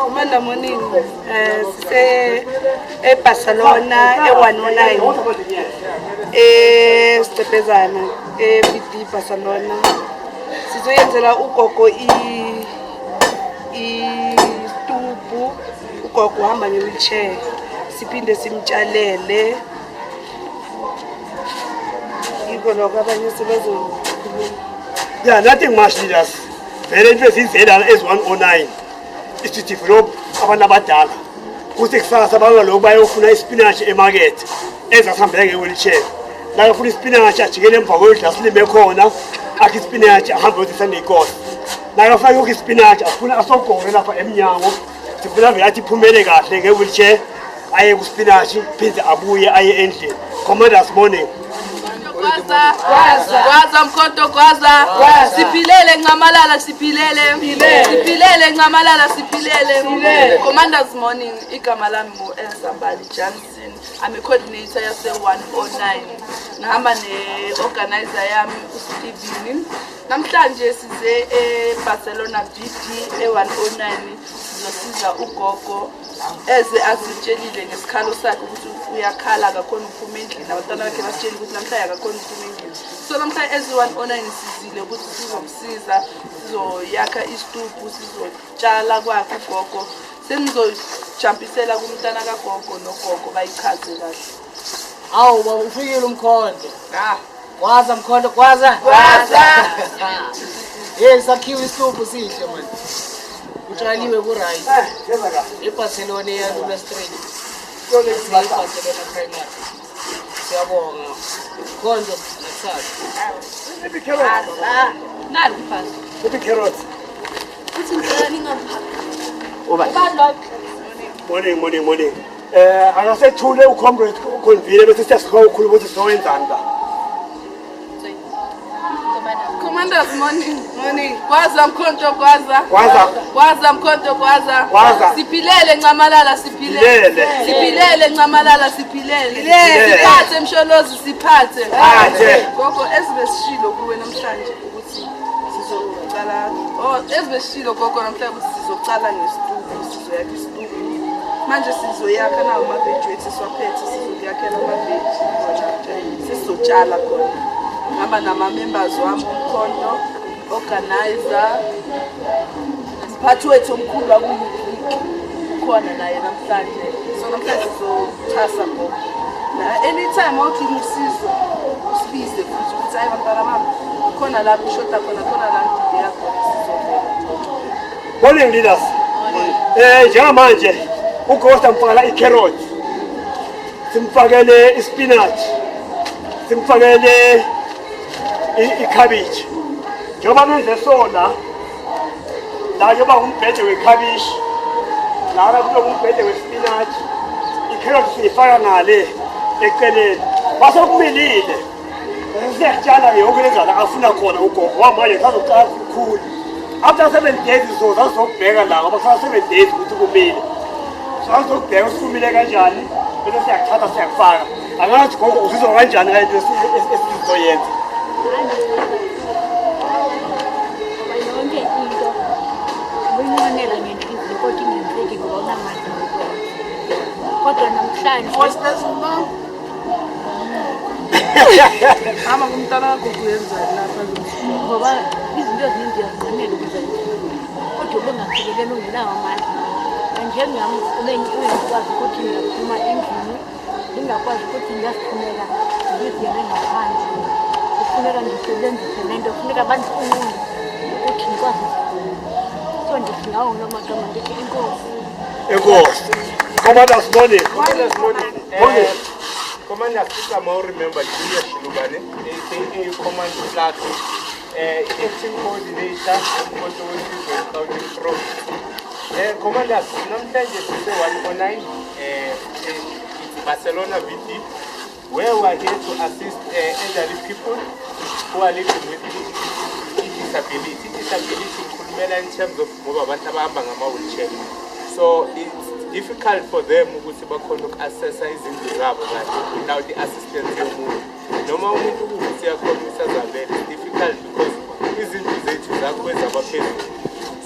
Commander morning. Say Barcelona, 109. Stepezana, PT Barcelona. Sizoyenzela ugogo istupu, ugogo uhamba nge-wheelchair. Siphinde simtshalele. Yeah, nothing much, leaders. Very interesting as 109 is to develop abantu abadala. Kuthi kusasa abantu bayofuna ispinach emarket ezasihambela nge-wheelchair. La ufuna ispinach ajikele emva kwedlasi lime khona, akhe ispinach ahambe yothi sandiyikosi. La afake yonke ispinach afuna asogore lapha emnyango. Sifuna vele athi iphumele kahle nge-wheelchair aye kuspinach phinde abuye aye endlini. Commanders morning. Gwaza mkhonto gwaza siphilele ncamalala siphilele ncamalala siphilele. Commanders morning, igama lami Sambali Johnson. I'm a coordinator yase 109 ngihamba ne-organizer yami uSteven. Namhlanje size eBarcelona VT e109 sizosiza ugogo eze asitshelile ngesikhalo sakhe ukuthi uyakhala akakhona ukuphuma endlini abantwana bakhe basitshela ukuthi namhlanje akakhona ukuphuma endlini. So namhlanje ezi109 sizile ukuthi sizomsiza sizoyakha istupu sizotshala kwakhe ugogo senizojampisela kumntana kagogo nogogo bayichaze kahle. Awu baba ufikile umkhonto. Gwaza mkhonto gwaza. Sakhiwe istupu sihle manje. Utshaliwe ku-right. eBarcelona eyaLula Street. eBarcelona Primary. Siyabonga. Mkhonto nakusasa. Maybe carrots. Nani mfana? Maybe carrots. Uthi ngicela ningapha. Morning. Akasethule ucomrade uconvene bese siyasikhwa ukhulu ukuthi sizowenzani la. Commanders morning. Gwaza mkhonto gwaza. Gwaza Mkhonto gwaza. Gwaza. Siphilele ncamalala siphilele ncamalala siphilele. Siphathe msholozi siphathe. Gogo esibesishilo kuwe namhlanje ukuthi sizocala. Esibesishilo gogo namhlanje ukuthi sizocala ngestupu, sizoyakha istupu. Manje sizoyakha nawo amaveji wethu siwaphethe sizoyakhela amaveji. Sizotshala khona. Ngihamba nama-members wami umkhonto, organizer, mphathi wethu omkhulu khona naye namhlanje. So namhlanje sizochasa ngoba anytime awudinga usizo usibize futhi ukuthi hayi bantwana bami khona lapho ushoda khona la ngidideka khona sizovela. Morning leaders. Njengamanje uGhosta mfakela i-carrot. Simfakele ispinach. Simfakele i-cabbage. Njengoba menze sona la yoba umbhede wekhabishi la kube umbhede wespinach i-carrot siyifaka ngale eceleni base kumilile siyatshala yonke lezana afuna khona ugogo wamanje sazoqala ukukhula after 7 days sizokubheka la ngoba kusala 7 days ukuthi kumile sizokubheka ukuthi kumile kanjani bese siyakuthatha siyakufaka angathi gogo uzizwa kanjani ngale nto esizoyenza. Kodwa namhlanje Ama kumntana wakho kuyenzani lapha ngoba izinto ezininzi ziyafanele ukuze kodwa bengafikeleli ungenawo amandla. Kanje ngiyami ubengikwazi ukuthi ngiyaphuma endlini ngingakwazi ukuthi ngiyasiphumela ngiziyele ngaphandle. Kufuneka ngisebenzise lento kufuneka bandifunde ukuthi ngikwazi so ndisingawo ngamagama ndithi Enkosi. Commanders morning. Commanders, I remember Julia Shilubane, a command flag, acting coordinator, and county from. Commanders, sometimes it's 109, it's Barcelona VT, where we are here to assist elderly people who are living with disability. Disability in terms of wheelchair. So it's difficult for them to access without the assistance yomuntu. Noma umuntu ukuthi yakhombisa zavele it's difficult because izinto zethu zakho ezabaphezulu.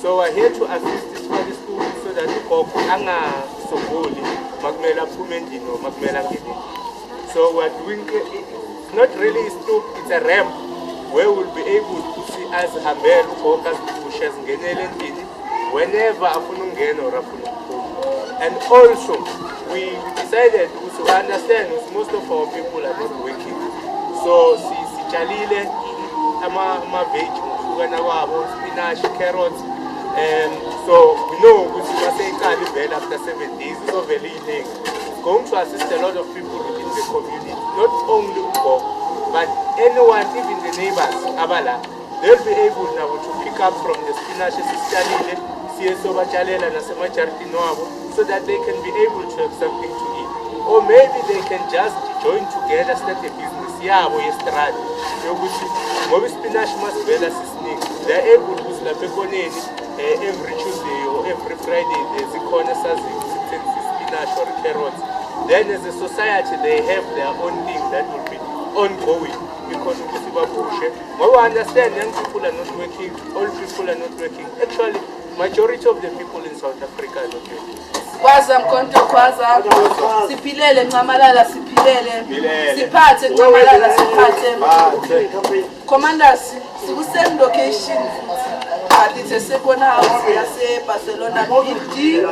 So we're here to assist sifake isitulo so that ugogo angasogoli makumele aphume endlini noma makumele angene. So we're doing it's not really a stoop, it's a ramp where we'll be able to see as hambela ugogo azipushe azingenele endlini whenever afuna ungena or afuna ukuphuma. And also we decided to understand most of our people are not working. So sitshalile ama-veg ngokuhlukana kwabo, spinach, carrots, and so we know ukuthi maseyiqala ivela after 7 days izovela iyiningi. It's going to assist a lot of people within the community, not only ugogo but anyone, even the neighbors abala, they'll be able now to pick up from the spinach esitshalile siye sobatshalela nasemajardini wabo so that they can be able to have something to eat. Or maybe they can just join together, start a business yabo yestrada yokuthi ngoba ispinach masivela sisiningi, they're able ukuthi lapha ekoneni every Tuesday or every Friday zikhona saziyo sithengisa spinach or carrots. Then as a society they have their own thing that will be ongoing because ukuthi babushe ngoba understand young people are not working, all people are not working. Actually majority of the people in South Africa are not working. Kwaza mkhonto kwaza siphilele ncamalala siphilele siphathe ncamalala siphathe. Commanders sikusame location but it's a second house yase Barcelona BD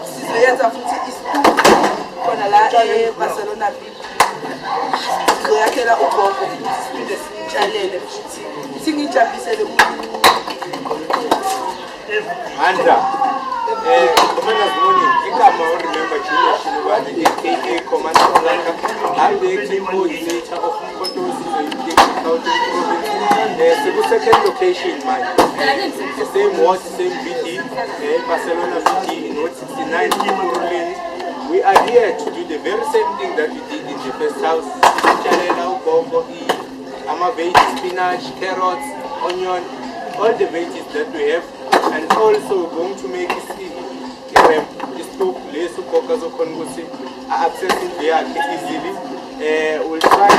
sizoyenza futhi isitudio khona la Barcelona BD sizoyakhela ugogo futhi sitshalele futhi singijabisele Commander Morning, igama remember Julia Shilubane, aka Commander Blanca. I'm the acting coordinator of Mkoto the second location, man. The same ward, same BD, Barcelona BD in Ward 69, Kimurulin. We are here to do the very same thing that we did in the first house. Chalela, Ugogo, Amavage, spinach, carrots, onion, all the veggies that we have. And also going to make it accessing there easily. We'll try to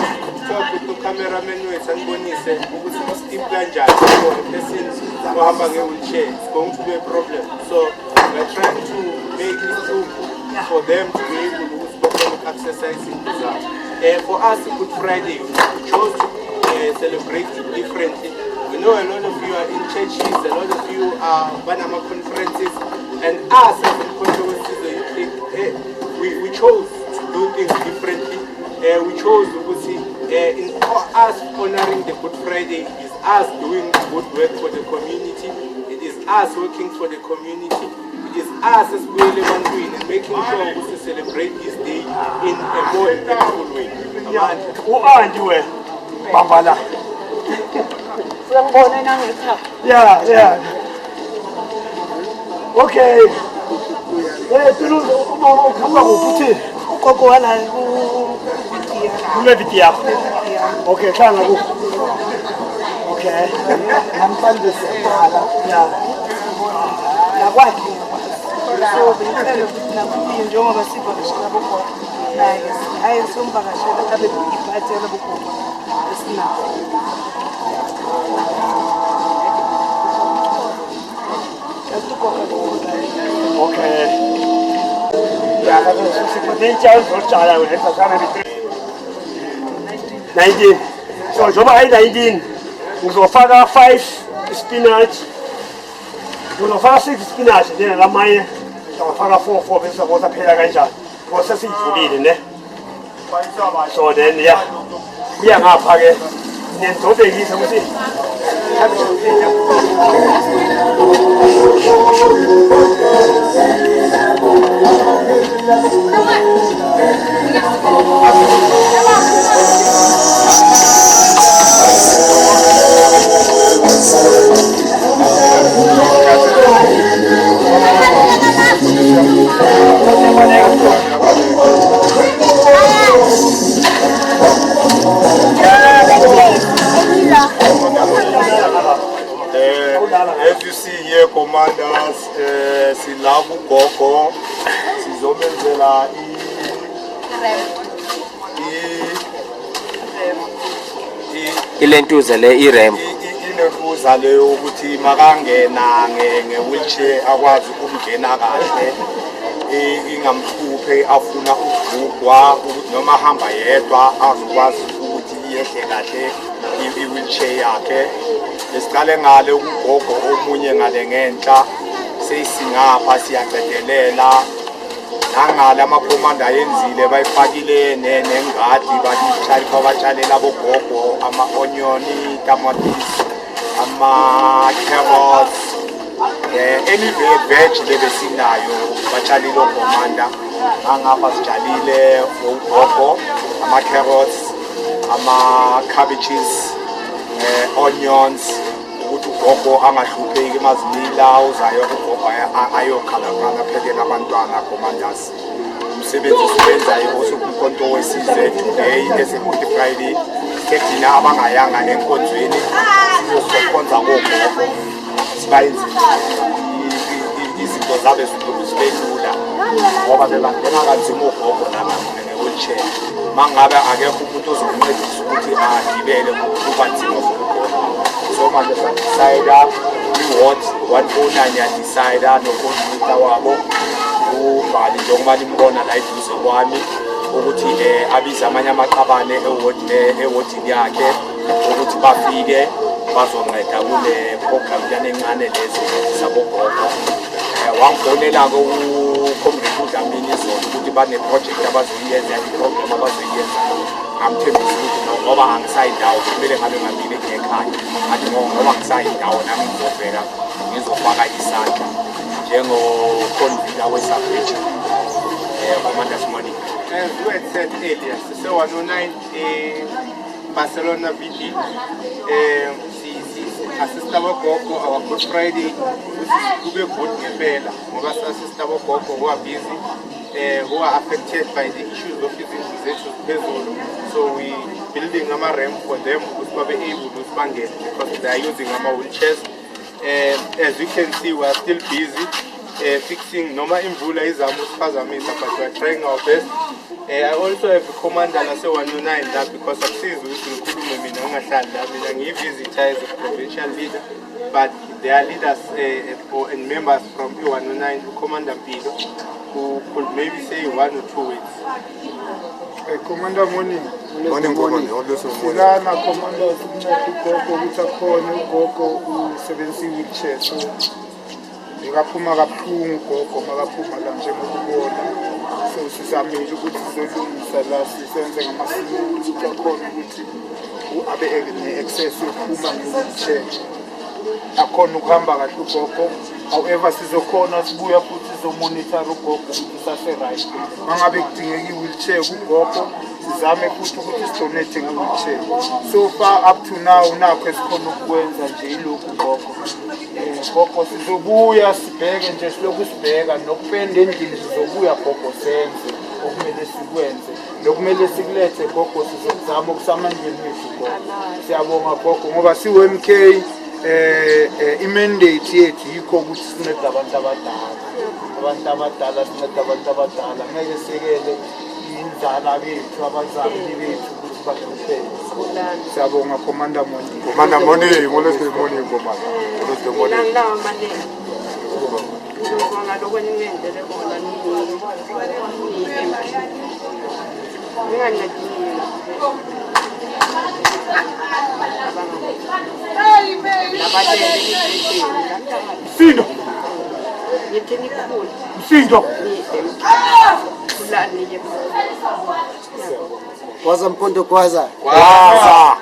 talk with the cameraman and Bonise who will steep planjars for a person who have a wheelchair. It's going to be a problem. So we're trying to make it for them to be able to exercise in this. For us, Good Friday, we chose to celebrate it differently. We know a lot of you are in churches, a lot of you are Panama conferences, and us as we chose to do things differently. We chose to see in us honoring the Good Friday is us doing good work for the community. It is us working for the community. It is us as really doing and making sure we celebrate this day in a more impactful way. Yeah. Okay. Ugogo wala ku-video yakho. Okay, hlanga ku. Okay. namhlanje siyaqala nakwakhe so bengicela ukuthi nakubuye njengoba sivakashela bogogo naye hayi sombakashela abe iphathela bogogo esinayo. Okay. Yeah, that's 19. So, Joba 19. Uzofaka 5 spinach. Uzofaka 6 spinach. Then lamanye. Uzofaka 4 bese kuza phela kanjani. Ngoba sivulile ne. So then yeah. Kuya ngapha ke. Nendodekisa ukuthi as you see here, commanders, silabu gogo, sizomenzela ilentuza le irembo unebuza leyo ukuthi makangena nge-wheelchair akwazi ukungena kahle ingamhluphe afuna ukugugwa ukuthi noma ahamba yedwa azokwazi ukuthi iyehle kahle i-wheelchair yakhe. Esiqale ngale ugogo omunye ngale ngenhla seyisingapha siyacedelela nangale amakhomanda ayenzile bayifakile nengadi batshalela abogogo ama-onion, tamatisi, ama-carrots, any veg lebesinayo batshalile okhomanda. Angapha sitshalile ugogo ama-carrots, ama-cabbages, onions ukuthi ugogo angahlupheki mazimila uzayo ugogo ayokhalakhala phekela abantwana commanders. Umsebenzi siwenzayo osukumkhonto wesizwe today ese-Good Friday sekudina abangayanga nenkonzweni sizokhonza kogogo sibayenze izinto zabe zibe lula ngoba bebangena kanzima ugogo nge-wheelchair. Mangabe akekho umuntu ozomncedisa ukuthi agibele kuba nzima zokugogo. So manje sadecida i-ward 109 yadecida nocoordinator wabo umbali njengoba nimbona la eduze kwami ukuthi abize amanye amaqabane ewodini yakhe ukuthi bafike bazonceda kule program yanencane lezi sabogogo. Wangifonela-ke uComrade uDlamini izolo ukuthi bane-project abazoyenza i-program abazoyenza. Ngamthembisa ukuthi ngoba angisayindawo kumele ngabe ngambili ngekhaya ngathi ngoba ngisayindawo nami ngizobheka ngizofaka isandla njengoconvener we-subregion Commanders Morning. As we had said earlier, so 109 Barcelona VD assist abogogo our Good Friday kube good ngempela ngoba assist abogogo who are busy who are affected by the issues of izindlu zethu phezulu. So we building ama-ramp for them ukuthi babe able ukuthi bangene because they are using ama-wheelchairs. As you can see, we are still busy fixing noma imvula izama usiphazamisa, but we are trying our best. I also have a commander lase-109 la because akusizi ukuthi ngikhulume mina ngingahlali la, mina ngiyi-visitor as a provincial leader, but there are leaders and members from i-109 uCommander Mpilo who could maybe say 1 or 2 words. Commander Morning. Silana Commander ugogo ukuthi akhona ugogo usebenzisa i-wheelchair, so ngikaphuma kabuhlungu ugogo makaphuma la njengokubona. So sizamile ukuthi sizolungisa la sisenze ngamasiko ukuthi akhona ukuthi abe ne-access yokuphuma nge-wheelchair akhona ukuhamba kahle ugogo. However sizokhona sibuya futhi sizomonitor ugogo ukuthi sase-right. Mangabe kudingeka i-wheelchair kugogo sizame futhi ukuthi sidonate nge-wheelchair. So far up to now nakho esikhona ukwenza nje ilokhu gogo. Gogo sizobuya sibheke nje silokhu sibheka nokupenda endlini sizobuya gogo senze okumele sikwenze nokumele sikulethe gogo sizozama ukusamandleni wethu gogo. Siyabonga gogo ngoba siwe-MK i-mandate yethu yikho ukuthi sincede abantu abadala sincede abantu abadala ngeke sekele inzala bethu abazali bethu ukuthi bahlupheke. Siyabonga Commander Morning. Commander Morning, ngolwesibili morning Commander. Ngolwesibili morning. Ngilanglawa manje. Ngizobonga lokho ningenzele bona Msindo. Msindo. Kulani nje. Kwaza Mpondo kwaza. Kwaza.